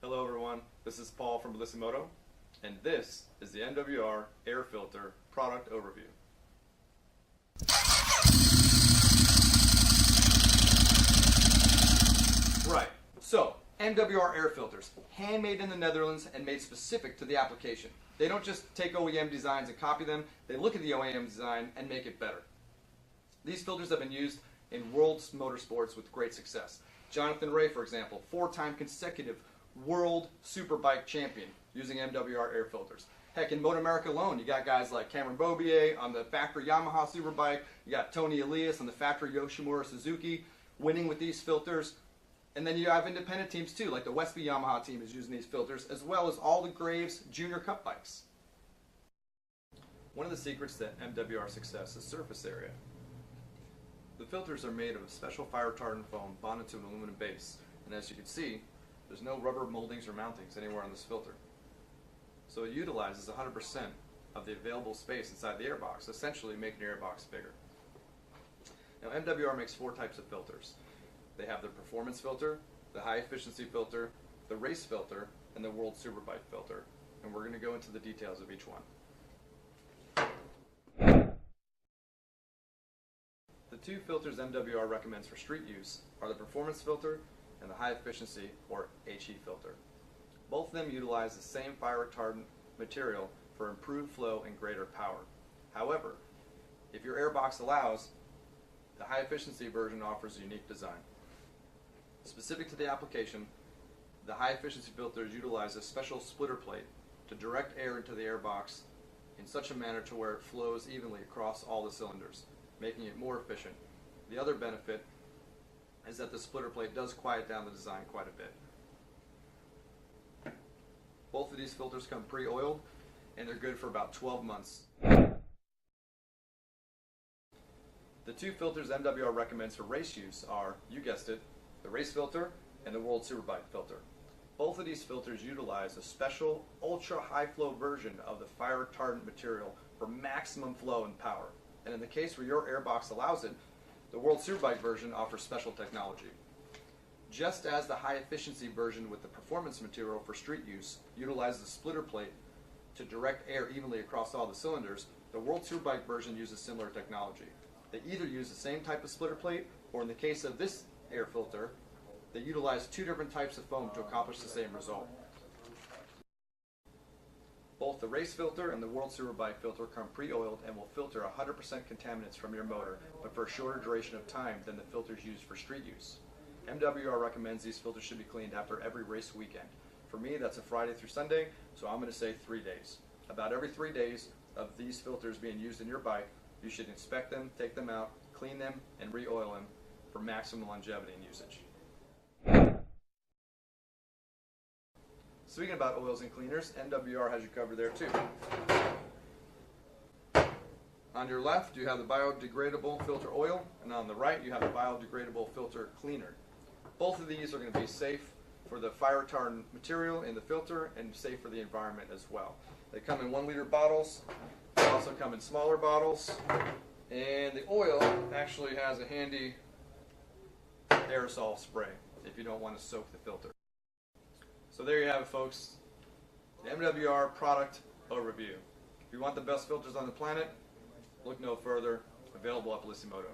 Hello everyone, this is Paul from Bellissimoto, and this is the MWR Air Filter product overview. Right, so MWR Air Filters, handmade in the Netherlands and made specific to the application. They don't just take OEM designs and copy them, they look at the OEM design and make it better. These filters have been used in world motorsports with great success. Jonathan Rea, for example, 4-time consecutive world superbike champion using MWR air filters. Heck, in Moto America alone, you got guys like Cameron Bobier on the factory Yamaha superbike, you got Tony Elias on the factory Yoshimura Suzuki winning with these filters, and then you have independent teams too, like the Westby Yamaha team is using these filters, as well as all the Graves Junior Cup bikes. One of the secrets to MWR success is surface area. The filters are made of a special fire retardant foam bonded to an aluminum base, and as you can see, there's no rubber moldings or mountings anywhere on this filter. So it utilizes 100% of the available space inside the airbox, essentially making your airbox bigger. Now MWR makes 4 types of filters. They have the performance filter, the high efficiency filter, the race filter, and the world superbike filter. And we're going to go into the details of each one. The 2 filters MWR recommends for street use are the performance filter and the high efficiency or HE filter. Both of them utilize the same fire retardant material for improved flow and greater power. However, if your airbox allows, the high efficiency version offers a unique design. Specific to the application, the high efficiency filters utilize a special splitter plate to direct air into the airbox in such a manner to where it flows evenly across all the cylinders, making it more efficient. The other benefit is that the splitter plate does quiet down the design quite a bit. Both of these filters come pre-oiled and they're good for about 12 months. The 2 filters MWR recommends for race use are, you guessed it, the race filter and the world superbike filter. Both of these filters utilize a special ultra high flow version of the fire retardant material for maximum flow and power. And in the case where your airbox allows it, the World Superbike version offers special technology. Just as the high efficiency version with the performance material for street use utilizes a splitter plate to direct air evenly across all the cylinders, the World Superbike version uses similar technology. They either use the same type of splitter plate, or in the case of this air filter, they utilize 2 different types of foam to accomplish the same result. Both the race filter and the World Superbike filter come pre-oiled and will filter 100% contaminants from your motor, but for a shorter duration of time than the filters used for street use. MWR recommends these filters should be cleaned after every race weekend. For me, that's a Friday through Sunday, so I'm going to say 3 days. About every 3 days of these filters being used in your bike, you should inspect them, take them out, clean them, and re-oil them for maximum longevity and usage. Speaking about oils and cleaners, MWR has you covered there too. On your left, you have the biodegradable filter oil, and on the right, you have the biodegradable filter cleaner. Both of these are going to be safe for the fire retardant material in the filter and safe for the environment as well. They come in 1-liter bottles. They also come in smaller bottles. And the oil actually has a handy aerosol spray if you don't want to soak the filter. So there you have it, folks, the MWR product overview. If you want the best filters on the planet, look no further, available at Bellissimoto.